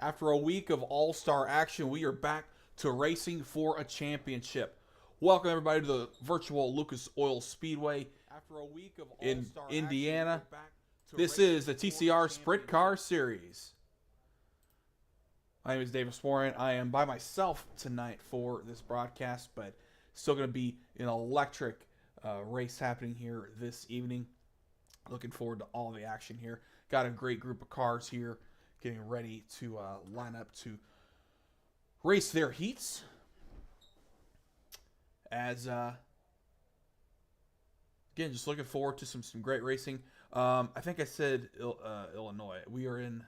After a week of all-star action, we are back to racing for a championship. Welcome everybody to the virtual Lucas Oil Speedway in Indiana. This is the TCR Sprint Car Series. My name is Davis Warren. I am by myself tonight for this broadcast, but still going to be an electric race happening here this evening. Looking forward to all the action here. Got a great group of cars here getting ready to line up to race their heats. As again, just looking forward to some great racing. I think I said Illinois. We are in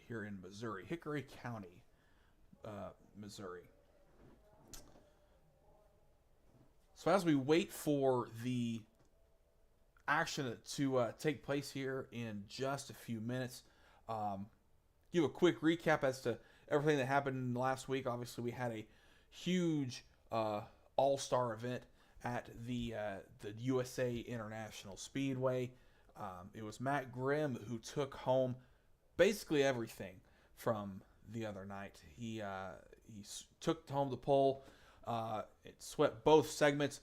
here in Missouri, Hickory County, Missouri. So as we wait for the action to take place here in just a few minutes, give a quick recap as to everything that happened last week. Obviously, we had a huge all-star event at the USA International Speedway. It was Matt Grimm who took home basically everything from the other night. He took home the pole. It swept both segments,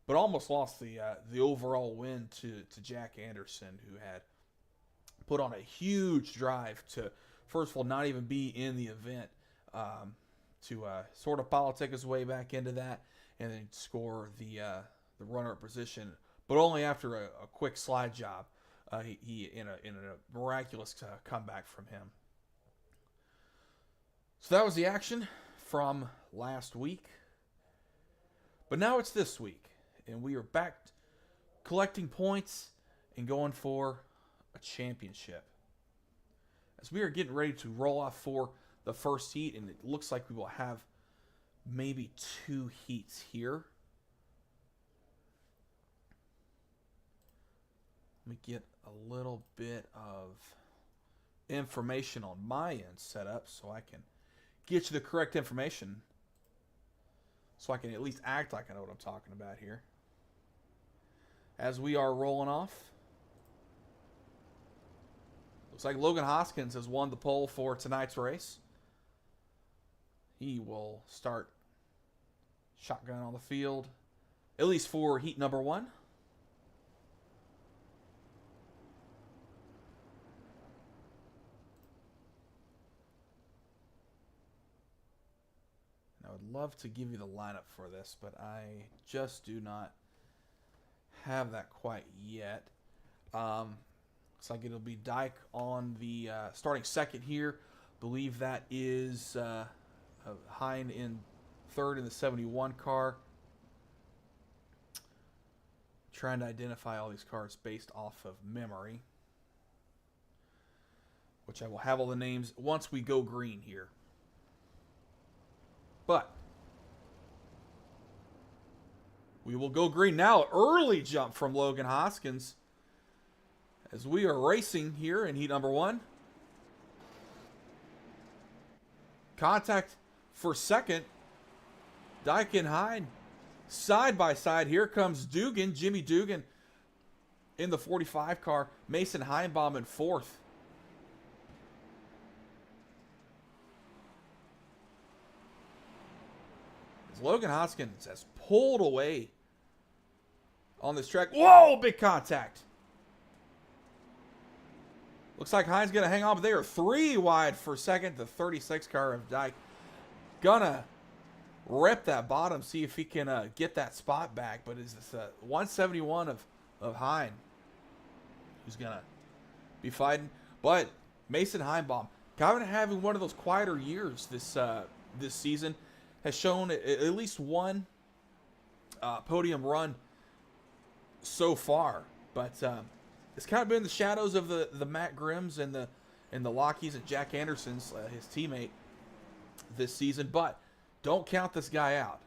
but almost lost the overall win to Jack Anderson, who had put on a huge drive to, first of all, not even be in the event, to sort of politic his way back into that, and then score the runner-up position, but only after a quick slide job. He in a miraculous comeback from him. So that was the action from last week. But now it's this week, and we are back collecting points and going for a championship. As we are getting ready to roll off for the first heat, and it looks like we will have maybe 2 heats here. Let me get a little bit of information on my end set up so I can get you the correct information, so I can at least act like I know what I'm talking about here. As we are rolling off, looks like Logan Hoskins has won the pole for tonight's race. He will start shotgun on the field, at least for heat number 1. I would love to give you the lineup for this, but I just do not have that quite yet. Looks like it'll be Dyke on the starting second here. Believe that is Hine in third in the 71 car. Trying to identify all these cars based off of memory, which I will have all the names once we go green here. But we will go green now. Early jump from Logan Hoskins as we are racing here in heat number 1. Contact for second. Dyke and Hyde side by side. Here comes Dugan, Jimmy Dugan in the 45 car. Mason Heinbaum in fourth. Logan Hoskins has pulled away on this track. Whoa, big contact. Looks like Hines going to hang on, but they are 3 wide for second. The 36 car of Dyke gonna rep that bottom, see if he can get that spot back. But is this 171 of Hine who's going to be fighting? But Mason Heinbaum, kind of having one of those quieter years this season, has shown at least one podium run so far, but it's kind of been in the shadows of the Matt Grimms and the Lockies and Jack Anderson's, his teammate, this season. But don't count this guy out,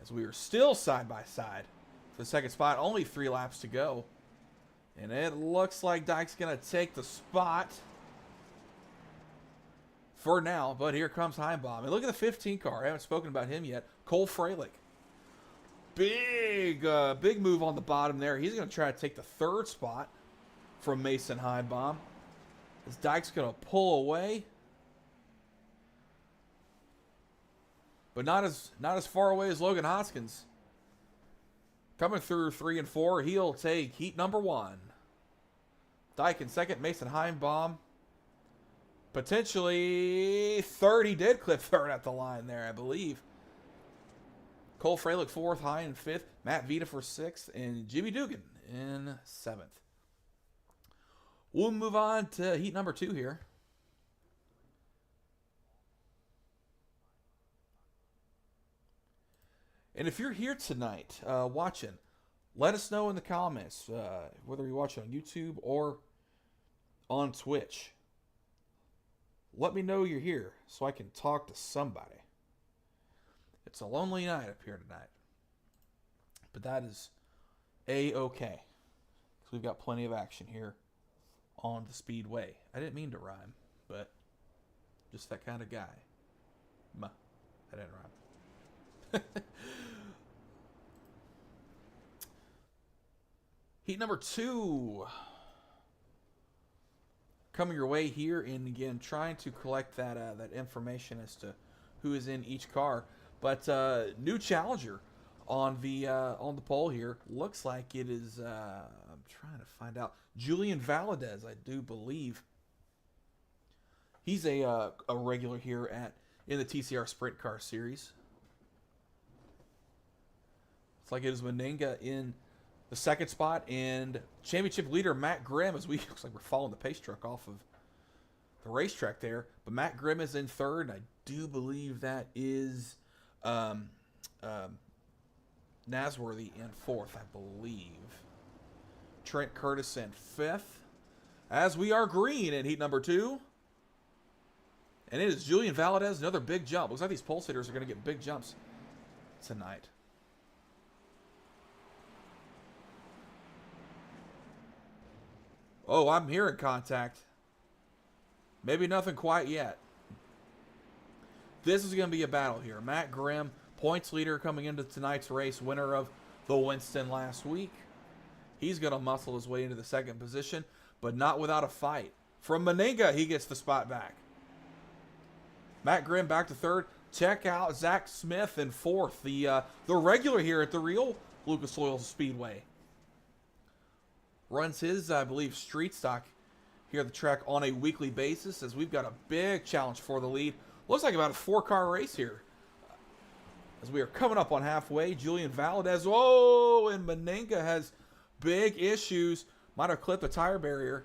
as we are still side by side for the second spot. Only 3 laps to go, and it looks like Dyke's gonna take the spot for now, but here comes Heinbaum. And look at the 15 car. I haven't spoken about him yet. Cole Freilich. Big move on the bottom there. He's going to try to take the 3rd spot from Mason Heinbaum. As Dyke's going to pull away. but not as far away as Logan Hoskins. Coming through 3 and 4, he'll take heat number 1. Dyke in second, Mason Heimbaum. Potentially third. He did clip third at the line there, I believe. Cole Fralick fourth, High in fifth, Matt Vita for sixth, and Jimmy Dugan in seventh. We'll move on to heat number 2 here. And if you're here tonight watching, let us know in the comments, whether you're watching on YouTube or on Twitch. Let me know you're here so I can talk to somebody. It's a lonely night up here tonight. But that is A-okay. Because we've got plenty of action here on the Speedway. I didn't mean to rhyme, but just that kind of guy. I didn't rhyme. Heat number 2 coming your way here, and again trying to collect that information as to who is in each car. But new challenger on the pole here. Looks like it is. I'm trying to find out. Julian Valadez, I do believe. He's a regular here in the TCR Sprint Car Series. It's like it is Meninga in the second spot, and championship leader Matt Grimm, as looks like we're following the pace truck off of the racetrack there. But Matt Grimm is in third, and I do believe that is Nasworthy in fourth, I believe. Trent Curtis in fifth, as we are green in heat number 2. And it is Julian Valadez, another big jump. Looks like these pole sitters are going to get big jumps tonight. Oh, I'm hearing contact. Maybe nothing quite yet. This is going to be a battle here. Matt Grimm, points leader coming into tonight's race, winner of the Winston last week. He's going to muscle his way into the second position, but not without a fight. From Meninga, he gets the spot back. Matt Grimm back to third. Check out Zach Smith in fourth, the regular here at the real Lucas Oil Speedway. Runs his, I believe, street stock here at the track on a weekly basis, as we've got a big challenge for the lead. Looks like about a 4-car race here, as we are coming up on halfway. Julian Valadez, whoa, and Meninga has big issues. Might have clipped a tire barrier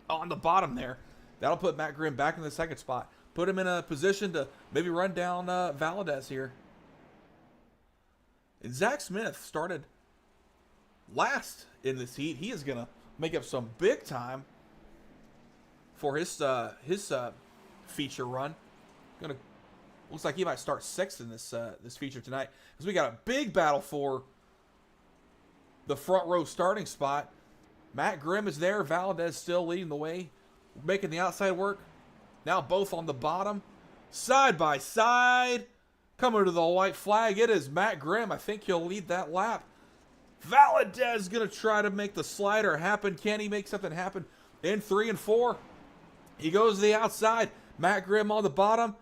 on the bottom there. That'll put Matt Grimm back in the second spot. Put him in a position to maybe run down Valadez here. And Zach Smith started last in this heat. He is going to make up some big time for his feature run. Looks like he might start 6th in this feature tonight, because we got a big battle for the front row starting spot. Matt Grimm is there. Valadez still leading the way, making the outside work. Now both on the bottom, side by side, coming to the white flag. It is Matt Grimm. I think he'll lead that lap. Valadez going to try to make the slider happen. Can he make something happen in 3 and 4? He goes to the outside. Matt Grimm on the bottom.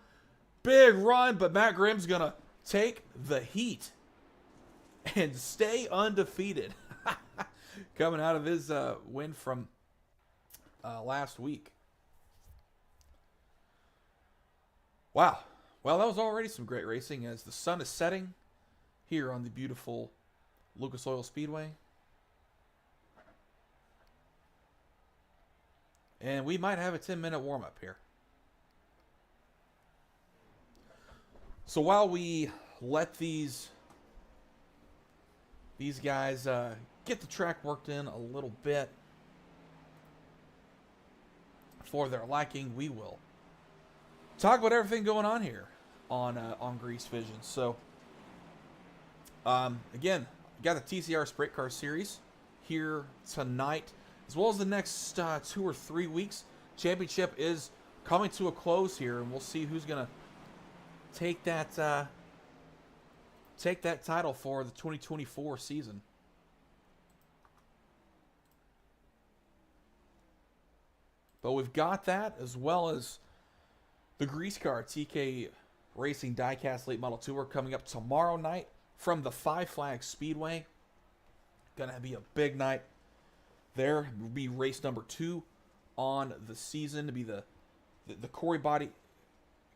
Big run, but Matt Grimm's going to take the heat and stay undefeated. Coming out of his win from last week. Wow. Well, that was already some great racing, as the sun is setting here on the beautiful Lucas Oil Speedway. And we might have a 10-minute warm-up here. So while we let these guys get the track worked in a little bit for their liking, we will talk about everything going on here on Grease Vision. So again, we got the TCR Sprint Car Series here tonight, as well as the next 2 or 3 weeks. Championship is coming to a close here, and we'll see who's going to take that title for the 2024 season. But we've got that, as well as the Grease Car TK Racing Diecast Late Model Tour coming up tomorrow night from the Five Flags Speedway. Gonna be a big night there. Will be race number 2 on the season to be the Corey Bodie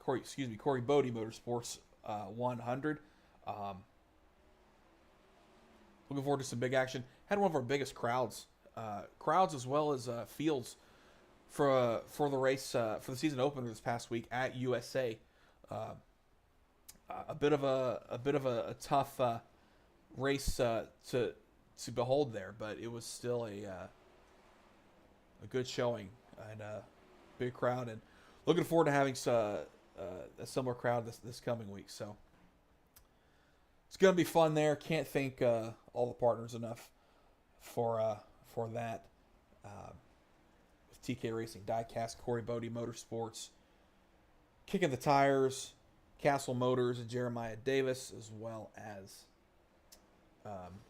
Motorsports 100. Looking forward to some big action. Had one of our biggest crowds as well as fields for the race for the season opener this past week at USA. A bit of a tough race to behold there, but it was still a good showing and a big crowd, and looking forward to having a similar crowd this coming week. So it's gonna be fun there. Can't thank all the partners enough for that. With TK Racing, Diecast, Corey Bodie Motorsports, Kicking the Tires, Castle Motors, and Jeremiah Davis, as well as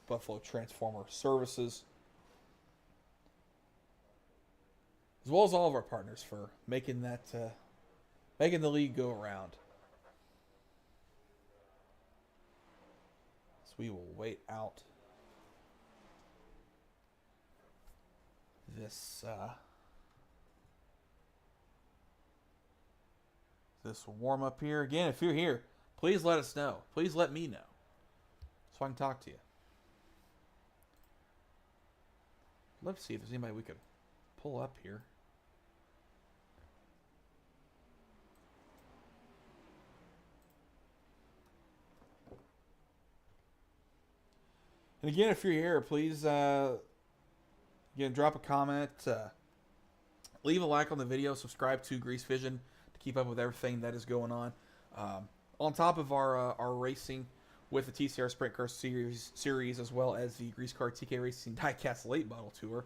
Buffalo Transformer Services, as well as all of our partners for making the league go around. So we will wait out this warm up here. Again, if you're here, please let us know. Please let me know so I can talk to you. Let's see if there's anybody we could pull up here. And again, if you're here, please again, drop a comment, leave a like on the video, subscribe to Grease Vision to keep up with everything that is going on. On top of our racing with the TCR Sprint Car series, as well as the Grease Car TK Racing Diecast Late Model Tour.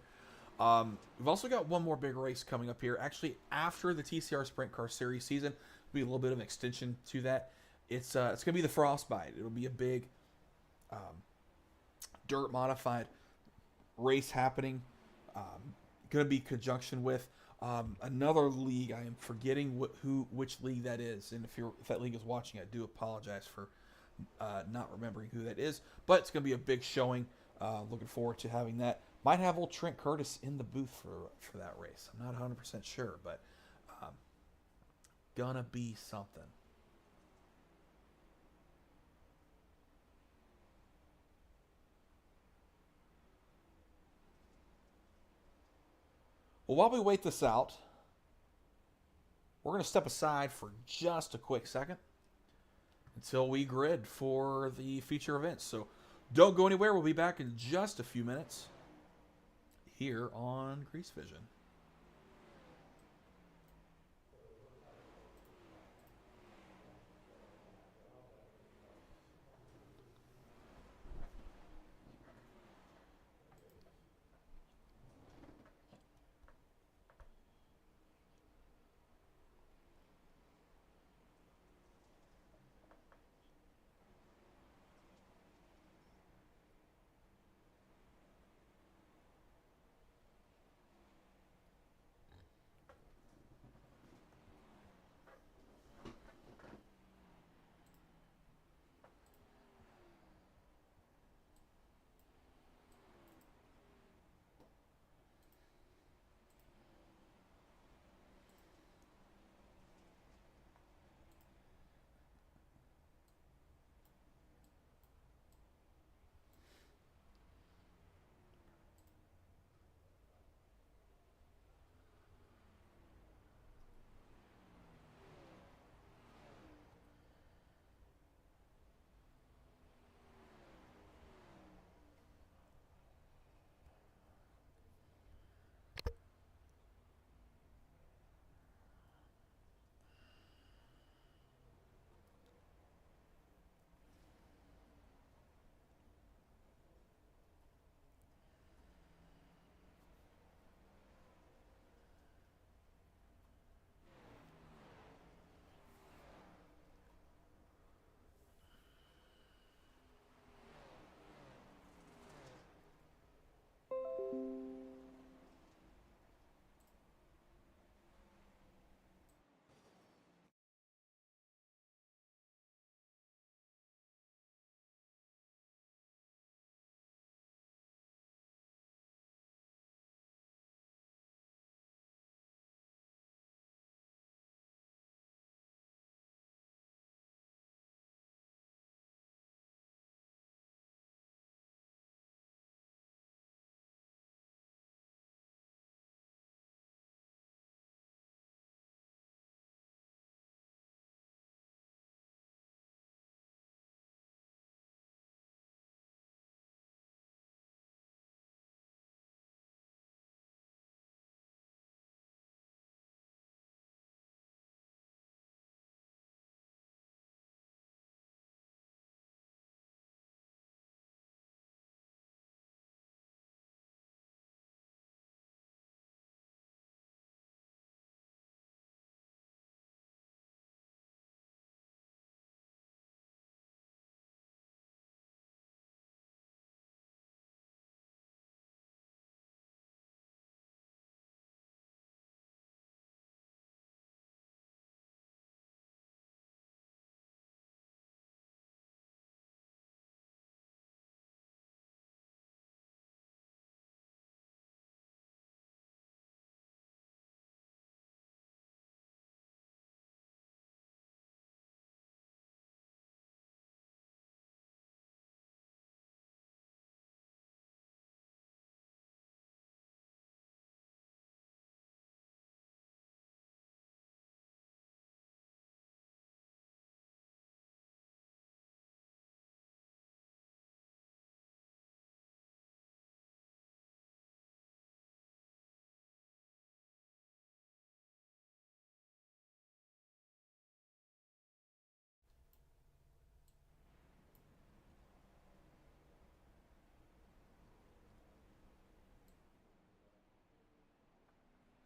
We've also got one more big race coming up here. Actually, after the TCR Sprint Car Series season, will be a little bit of an extension to that. It's going to be the Frostbite. It'll be a big dirt modified race happening. Going to be in conjunction with another league. I am forgetting which league that is, and if that league is watching, I do apologize for not remembering who that is. But it's going to be a big showing. Looking forward to having that. Might have old Trent Curtis in the booth for that race. I'm not 100% sure, but gonna be something. Well, while we wait this out, we're going to step aside for just a quick second until we grid for the feature events. So don't go anywhere. We'll be back in just a few minutes here on Grease Vision.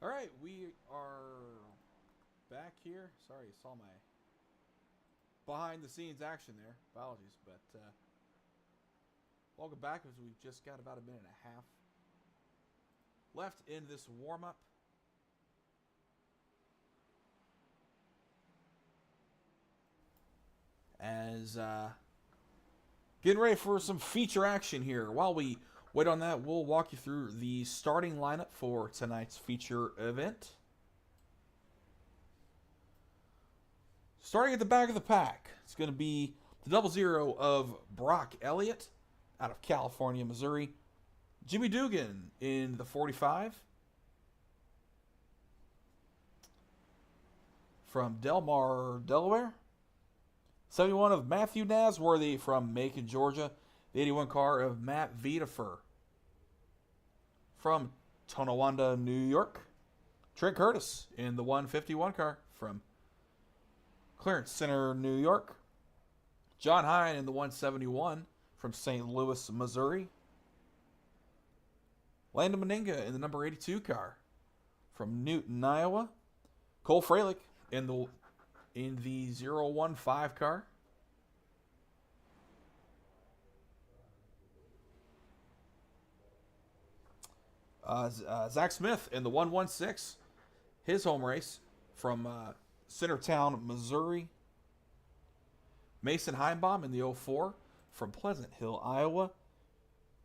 All right, we are back here. Sorry, you saw my behind the scenes action there. Apologies, but welcome back as we've just got about a minute and a half left in this warm up. As getting ready for some feature action here. While we wait on that, we'll walk you through the starting lineup for tonight's feature event. Starting at the back of the pack, it's going to be the 00 of Brock Elliott out of California, Missouri. Jimmy Dugan in the 45. From Delmar, Delaware. 71 of Matthew Nasworthy from Macon, Georgia. The 81 car of Matt Vitafer. From Tonawanda, New York. Trent Curtis in the 151 car from Clarence Center, New York. John Hine in the 171 from St. Louis, Missouri. Landon Meninga in the number 82 car from Newton, Iowa. Cole Freilich in the 015 car. Zach Smith in the 116, his home race from Centertown, Missouri. Mason Heimbaum in the 04 from Pleasant Hill, Iowa.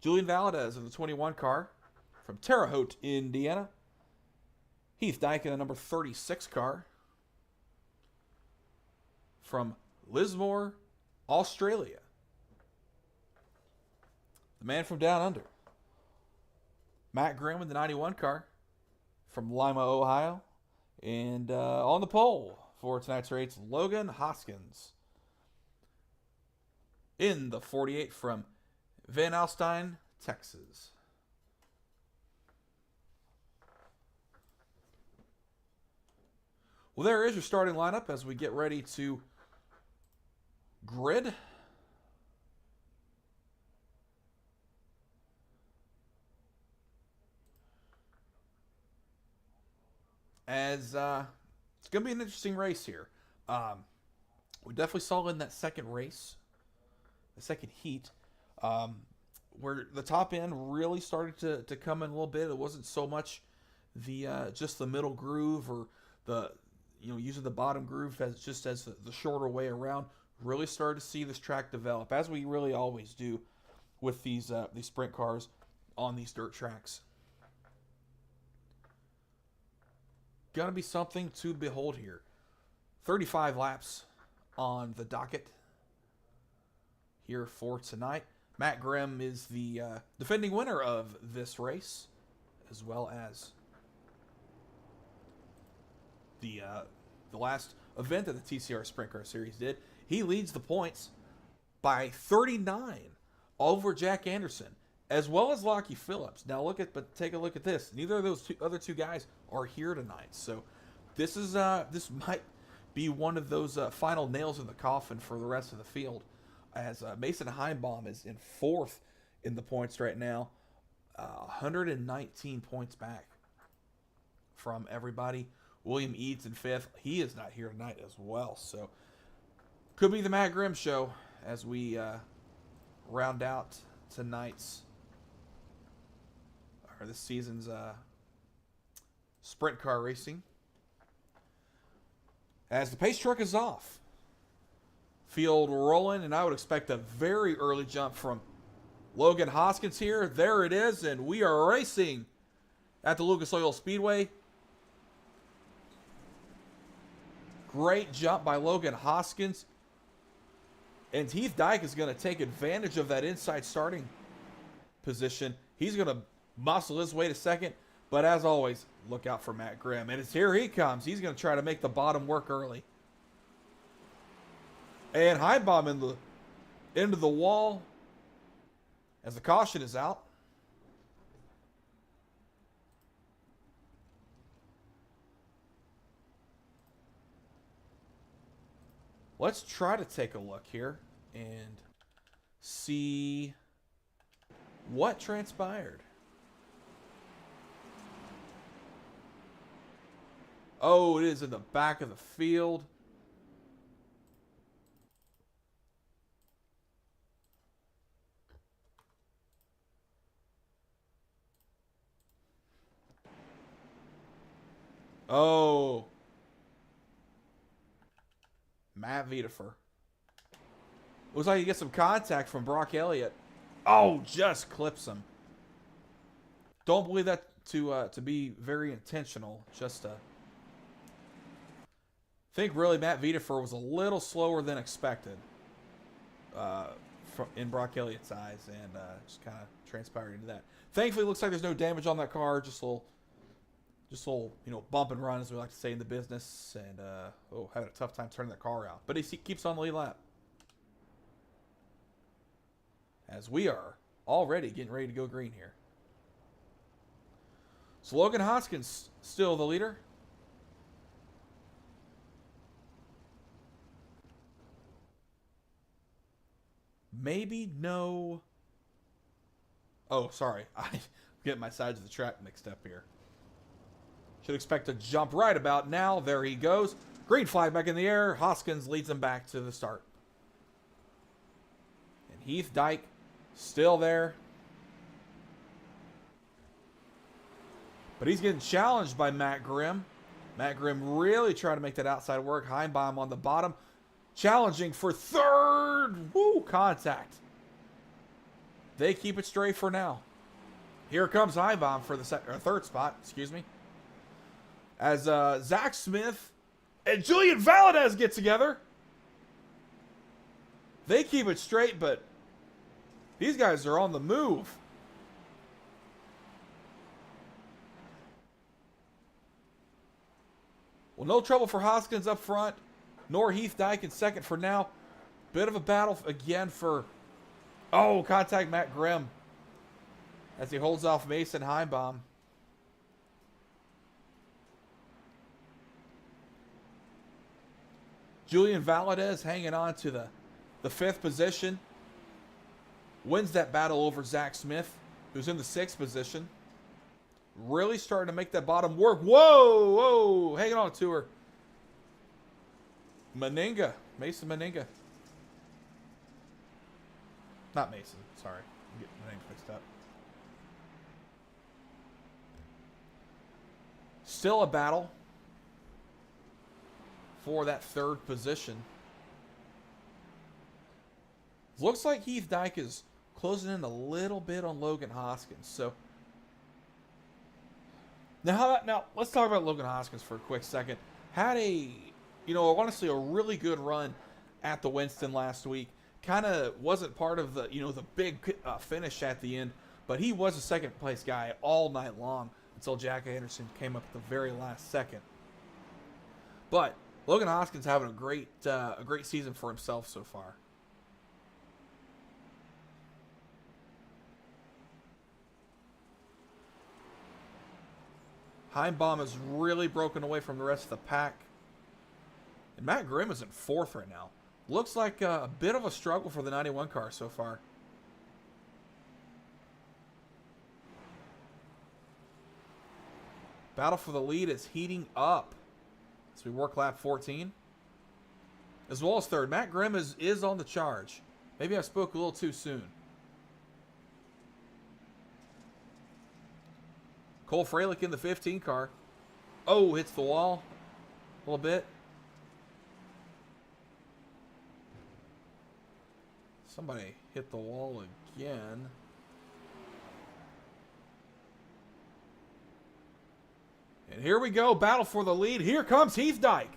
Julian Valadez in the 21 car from Terre Haute, Indiana. Heath Dyke in the number 36 car from Lismore, Australia. The man from down under. Matt Grimm in the 91 car from Lima, Ohio. And on the pole for tonight's race, Logan Hoskins in the 48 from Van Alstyne, Texas. Well, there is your starting lineup as we get ready to grid. As it's going to be an interesting race here. We definitely saw in that second race, the second heat, where the top end really started to come in a little bit. It wasn't so much the just the middle groove or the using the bottom groove as the shorter way around. Really started to see this track develop, as we really always do with these sprint cars on these dirt tracks. Gonna be something to behold here. 35 laps on the docket here for tonight. Matt Grimm is the defending winner of this race, as well as the last event that the TCR Sprint Car Series did. He leads the points by 39 over Jack Anderson, as well as Lockie Phillips. Now take a look at this. Neither of those other two guys are here tonight, so this might be one of those final nails in the coffin for the rest of the field. As Mason Heimbaum is in fourth in the points right now, 119 points back from everybody. William Eads in fifth. He is not here tonight as well, so could be the Matt Grimm show as we round out tonight's or this season's sprint car racing. As the pace truck is off, field rolling, and I would expect a very early jump from Logan Hoskins here. There it is, and we are racing at the Lucas Oil Speedway. Great jump by Logan Hoskins. And Heath Dyke is going to take advantage of that inside starting position. He's going to muscle his way to second. But as always, look out for Matt Grimm. And it's here he comes. He's going to try to make the bottom work early. And Heimbaum into the wall as the caution is out. Let's try to take a look here and see what transpired. Oh, it is in the back of the field. Oh. Matt Wiedefer. Looks like he gets some contact from Brock Elliott. Oh, just clips him. Don't believe that to be very intentional. Just think really Matt Wiedefer was a little slower than expected in Brock Elliott's eyes, and just kind of transpired into that. Thankfully, it looks like there's no damage on that car. Just a little, bump and run, as we like to say in the business, and having a tough time turning that car out. But he keeps on the lead lap. As we are already getting ready to go green here. So Logan Hoskins still the leader. Maybe no. Oh, sorry. I'm getting my sides of the track mixed up here. Should expect to jump right about now. There he goes. Green flag back in the air. Hoskins leads him back to the start. And Heath Dyke still there. But he's getting challenged by Matt Grimm. Matt Grimm really trying to make that outside work. Heimbaum on the bottom. Challenging for third. Woo, contact. They keep it straight for now. Here comes Heimbaum for the third spot. Excuse me. As Zach Smith and Julian Valadez get together. They keep it straight, but these guys are on the move. Well, no trouble for Hoskins up front, nor Heath Dyke in second for now. Bit of a battle again for, contact Matt Grimm as he holds off Mason Heimbaum. Julian Valadez hanging on to the fifth position. Wins that battle over Zach Smith, who's in the sixth position. Really starting to make that bottom work. Whoa, hanging on to her. Mason Meninga. Not Mason, sorry. I'm getting my name fixed up. Still a battle for that third position. Looks like Heath Dyke is closing in a little bit on Logan Hoskins. So now let's talk about Logan Hoskins for a quick second. Had honestly a really good run at the Winston last week. Kind of wasn't part of the big finish at the end, but he was a second place guy all night long until Jack Anderson came up at the very last second. But Logan Hoskins having a great season for himself so far. Heimbaum has really broken away from the rest of the pack. And Matt Grimm is in fourth right now. Looks like a bit of a struggle for the 91 car so far. Battle for the lead is heating up as we work lap 14. As well as third. Matt Grimm is on the charge. Maybe I spoke a little too soon. Cole Freilich in the 15 car. Oh, hits the wall a little bit. Somebody hit the wall again. And here we go. Battle for the lead. Here comes Heath Dyke.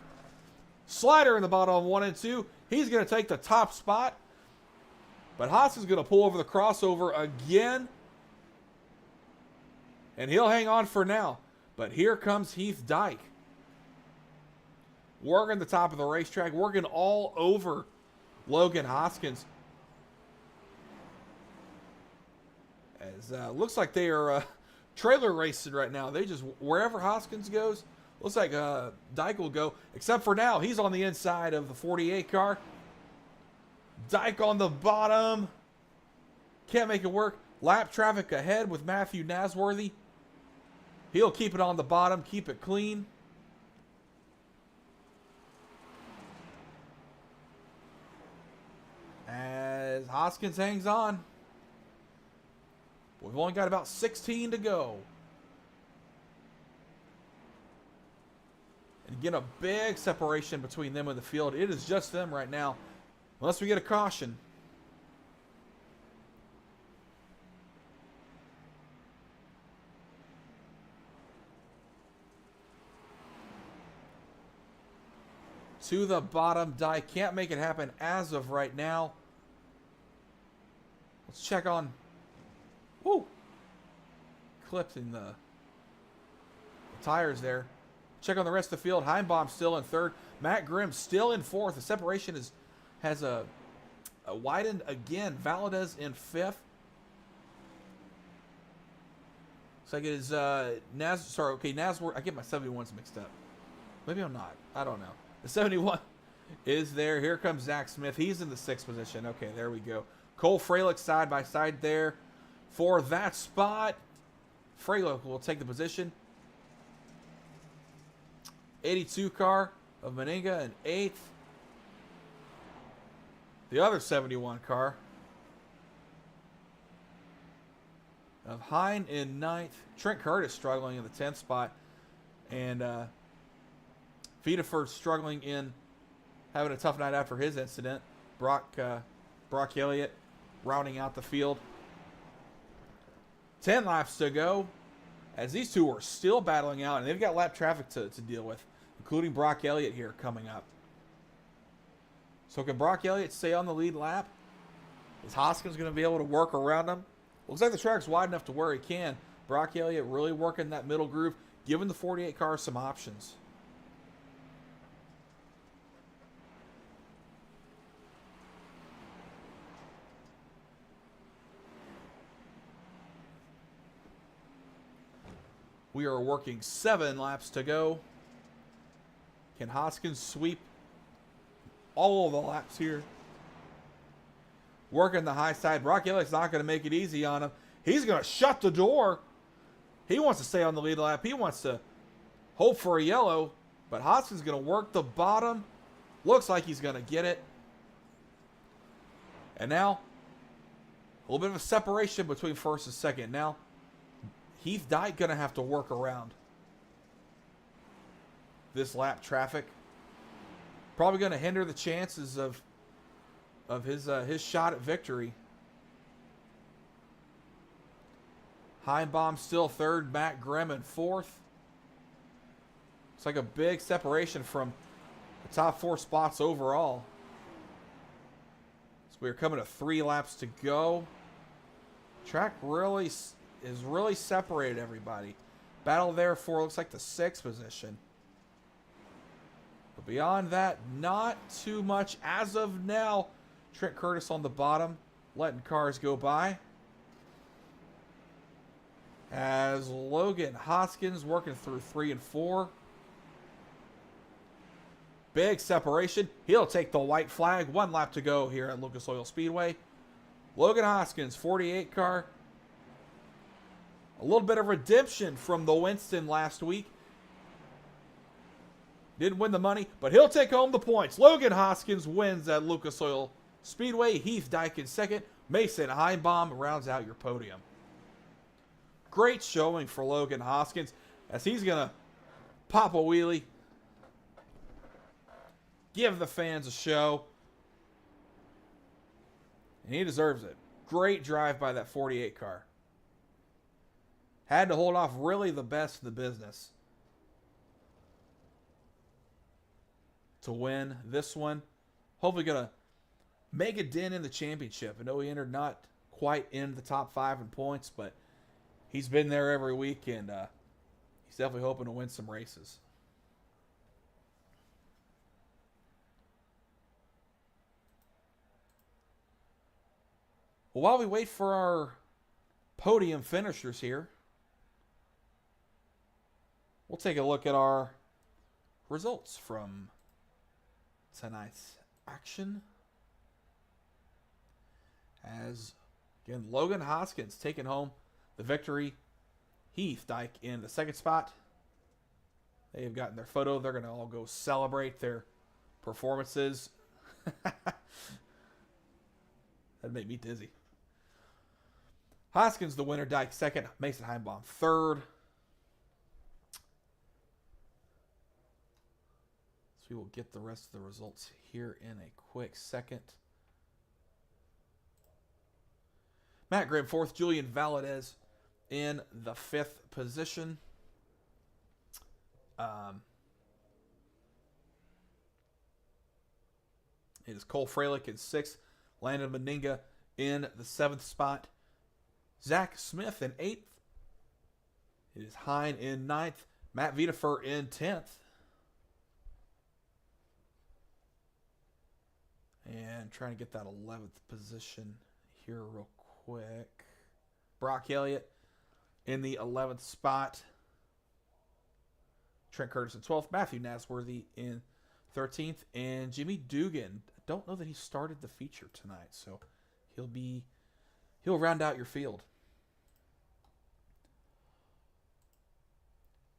Slider in the bottom 1 and 2. He's going to take the top spot. But Haas is going to pull over the crossover again. And he'll hang on for now. But here comes Heath Dyke. Working the top of the racetrack. Working all over Logan Hoskins. As looks like they are trailer racing right now. They just, wherever Hoskins goes, looks like Dyke will go. Except for now, he's on the inside of the 48 car. Dyke on the bottom. Can't make it work. Lap traffic ahead with Matthew Nasworthy. He'll keep it on the bottom, keep it clean. as Hoskins hangs on. We've only got about 16 to go. And again, a big separation between them and the field. It is just them right now, unless we get a caution. To the bottom, die. Can't make it happen as of right now. Let's check on... Woo! Clipped in the tires there. Check on the rest of the field. Heimbaum still in third. Matt Grimm still in fourth. The separation has widened again. Valadez in fifth. Looks like it is Nasworth. I get my 71s mixed up. Maybe I'm not. I don't know. The 71 is there. Here comes Zach Smith. He's in the sixth position. Okay, there we go. Cole Freilich side by side there for that spot. Freilich will take the position. 82 car of Meninga in eighth. The other 71 car of Hine in ninth. Trent Curtis struggling in the 10th spot. And Wiedeford struggling in, having a tough night after his incident. Brock Elliott rounding out the field. 10 laps to go as these two are still battling out, and they've got lap traffic to deal with, including Brock Elliott here coming up. So can Brock Elliott stay on the lead lap? Is Hoskins going to be able to work around him? Looks like the track's wide enough to where he can. Brock Elliott really working that middle groove, giving the 48 car some options. We are working 7 laps to go. Can Hoskins sweep all of the laps here? Working the high side. Brock Elliott's not going to make it easy on him. He's going to shut the door. He wants to stay on the lead lap. He wants to hope for a yellow. But Hoskins is going to work the bottom. Looks like he's going to get it. And now, a little bit of a separation between first and second. Now, Heath Dyke going to have to work around this lap traffic. Probably going to hinder the chances of his shot at victory. Heimbaum still third. Matt Grimm in fourth. It's like a big separation from the top 4 spots overall. So we're coming to 3 laps to go. Track really is really separated everybody. Battle there for looks like the 6th position. But beyond that, not too much as of now. Trent Curtis on the bottom, letting cars go by. As Logan Hoskins working through 3 and 4. Big separation. He'll take the white flag. 1 lap to go here at Lucas Oil Speedway. Logan Hoskins, 48 car. A little bit of redemption from the Winston last week. Didn't win the money, but he'll take home the points. Logan Hoskins wins at Lucas Oil Speedway. Heath Dyke in second. Mason Heimbaum rounds out your podium. Great showing for Logan Hoskins as he's going to pop a wheelie. Give the fans a show. And he deserves it. Great drive by that 48 car. Had to hold off really the best in the business to win this one. Hopefully going to make a dent in the championship. I know he entered not quite in the top 5 in points, but he's been there every week, and he's definitely hoping to win some races. Well, while we wait for our podium finishers here, we'll take a look at our results from tonight's action. As, again, Logan Hoskins taking home the victory. Heath Dyke in the 2nd spot. They have gotten their photo. They're going to all go celebrate their performances. That'd make me dizzy. Hoskins, the winner. Dyke second. Mason Heimbaum third. So we will get the rest of the results here in a quick second. Matt Grimm fourth. Julian Valadez in the fifth position. It is Cole Freilich in sixth. Landon Meninga in the seventh spot. Zach Smith in eighth. It is Hine in ninth. Matt Wiedefer in 10th. And trying to get that 11th position here real quick. Brock Elliott in the 11th spot. Trent Curtis in 12th. Matthew Nasworthy in 13th. And Jimmy Dugan. Don't know that he started the feature tonight, so he'll round out your field.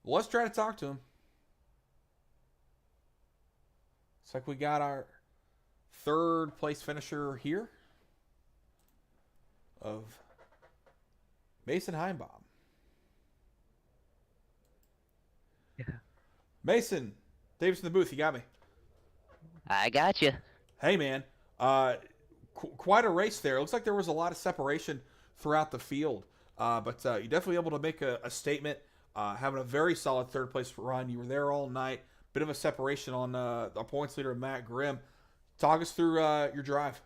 Well, let's try to talk to him. Looks like we got our third place finisher here of Mason Heimbaum. Yeah. Mason, Davis in the booth, you got me. I got you. Hey, man. Quite a race there. It looks like there was a lot of separation throughout the field. But you're definitely able to make a statement, having a very solid third place run. You were there all night. Bit of a separation on our points leader, Matt Grimm. Talk us through your drive.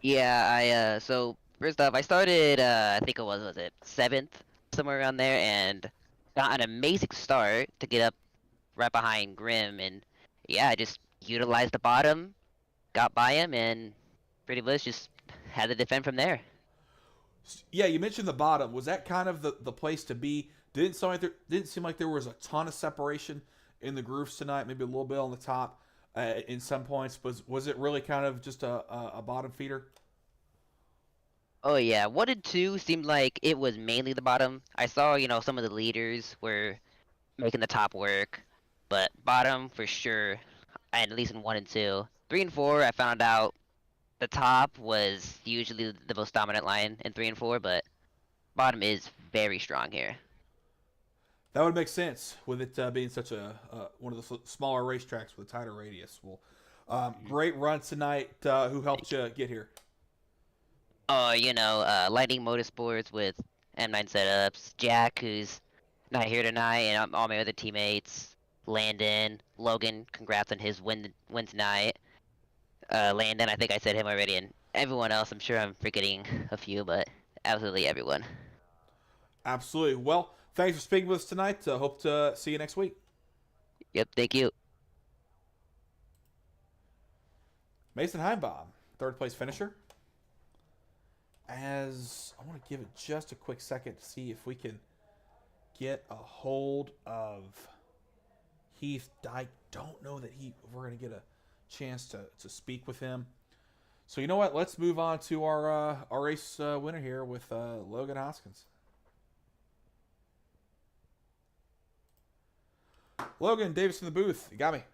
Yeah, so first off, I started, I think was it 7th, somewhere around there, and got an amazing start to get up right behind Grimm, and yeah, I just utilized the bottom, got by him, and pretty much just had to defend from there. Yeah, you mentioned the bottom. Was that kind of the place to be? Didn't seem like there was a ton of separation in the grooves tonight. Maybe a little bit on the top in some points. Was it really kind of just a bottom feeder? Oh yeah, 1 and 2 seemed like it was mainly the bottom. I saw, some of the leaders were making the top work, but bottom for sure, and at least in 1 and 2. 3 and 4, I found out the top was usually the most dominant line in 3 and 4, but bottom is very strong here. That would make sense with it being such a one of the smaller racetracks with a tighter radius. Well, great run tonight. Who helped you get here? Oh, Lightning Motorsports with M9 setups, Jack, who's not here tonight, and all my other teammates, Landon, Logan, congrats on his win tonight. Landon, I think I said him already, and everyone else, I'm sure I'm forgetting a few, but absolutely everyone. Absolutely. Well, thanks for speaking with us tonight. Hope to see you next week. Yep, thank you. Mason Heimbaum, third place finisher. As I want to give it just a quick second to see if we can get a hold of Heath Dyke. Don't know that we're going to get a chance to speak with him. So you know what? Let's move on to our race winner here with Logan Hoskins. Logan Davis in the booth. You got me.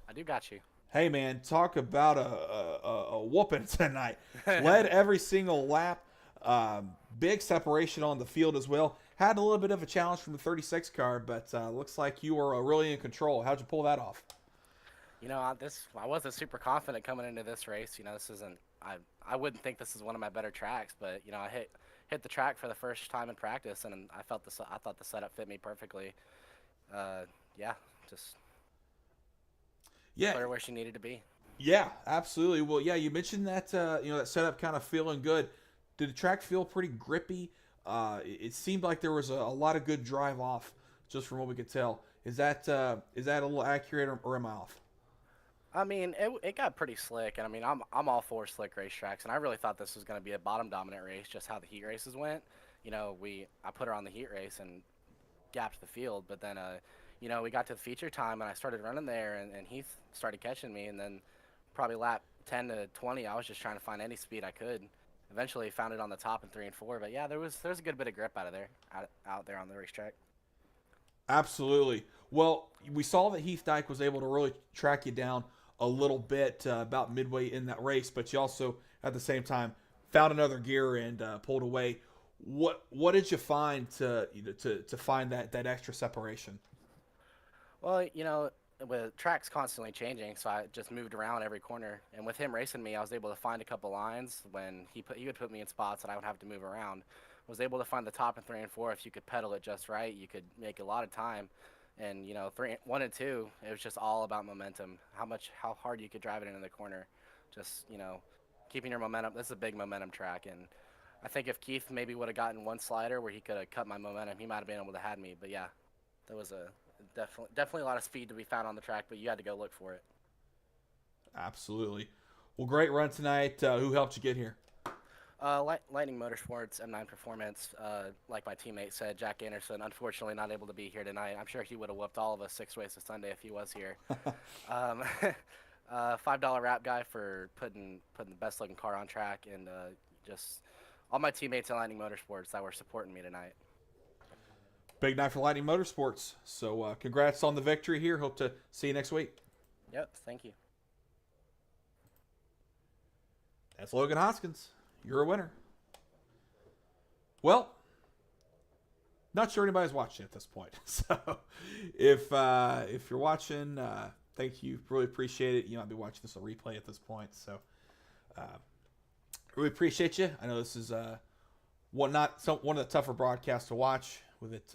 I do got you. Hey man, talk about a whooping tonight. Led every single lap. Big separation on the field as well. Had a little bit of a challenge from the 36 car, but looks like you were really in control. How'd you pull that off? I wasn't super confident coming into this race. This isn't. I wouldn't think this is one of my better tracks, but I hit the track for the first time in practice, and I thought the setup fit me perfectly. Just put her where she needed to be. Yeah, absolutely. Well, yeah, you mentioned that that setup kind of feeling good. Did the track feel pretty grippy? It seemed like there was a lot of good drive off, just from what we could tell. Is that a little accurate, or am I off? I mean, it got pretty slick, and I mean, I'm all for slick racetracks, and I really thought this was going to be a bottom dominant race, just how the heat races went. I put her on the heat race and gapped the field, but then we got to the feature time, and I started running there, and Heath started catching me, and then probably lap 10 to 20, I was just trying to find any speed I could. Eventually found it on the top in 3 and 4, but yeah, there was a good bit of grip out there on the racetrack. Absolutely. Well, we saw that Heath Dyke was able to really track you down a little bit about midway in that race, but you also, at the same time, found another gear and pulled away. What did you find to find that extra separation? Well, with tracks constantly changing, so I just moved around every corner. And with him racing me, I was able to find a couple lines when he would put me in spots and I would have to move around. Was able to find the top in 3 and 4. If you could pedal it just right, you could make a lot of time. And 1 and 2, it was just all about momentum. How hard you could drive it into the corner. Just keeping your momentum. This is a big momentum track, and I think if Keith maybe would have gotten one slider where he could have cut my momentum, he might have been able to had me. But yeah, there was a definitely a lot of speed to be found on the track, but you had to go look for it. Absolutely. Well, great run tonight. Who helped you get here? Lightning Motorsports, M9 Performance. Like my teammate said, Jack Anderson, unfortunately not able to be here tonight. I'm sure he would have whooped all of us 6 ways to Sunday if he was here. $5 wrap guy for putting the best looking car on track, and just all my teammates at Lightning Motorsports that were supporting me tonight. Big night for Lightning Motorsports. So congrats on the victory here. Hope to see you next week. Yep, thank you. That's Logan Hoskins. You're a winner. Well, not sure anybody's watching at this point. So if you're watching, thank you. Really appreciate it. You might be watching this on replay at this point. So really appreciate you. I know this is one of the tougher broadcasts to watch with it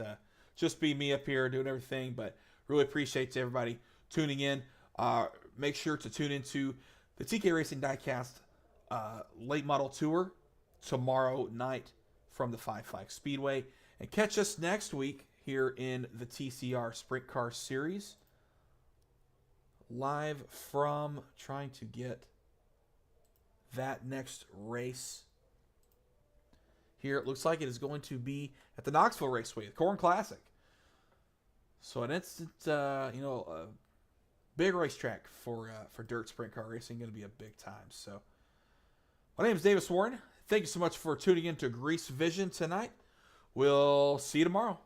just be me up here doing everything. But really appreciate everybody tuning in. Make sure to tune into the TK Racing Diecast late model tour tomorrow night from the 5 Speedway, and catch us next week here in the TCR Sprint Car Series, live from trying to get that next race here. It looks like it is going to be at the Knoxville Raceway, the Corn Classic. So an instant, a big racetrack for dirt sprint car racing. Going to be a big time. So my name is Davis Warren. Thank you so much for tuning in to Grease Vision tonight. We'll see you tomorrow.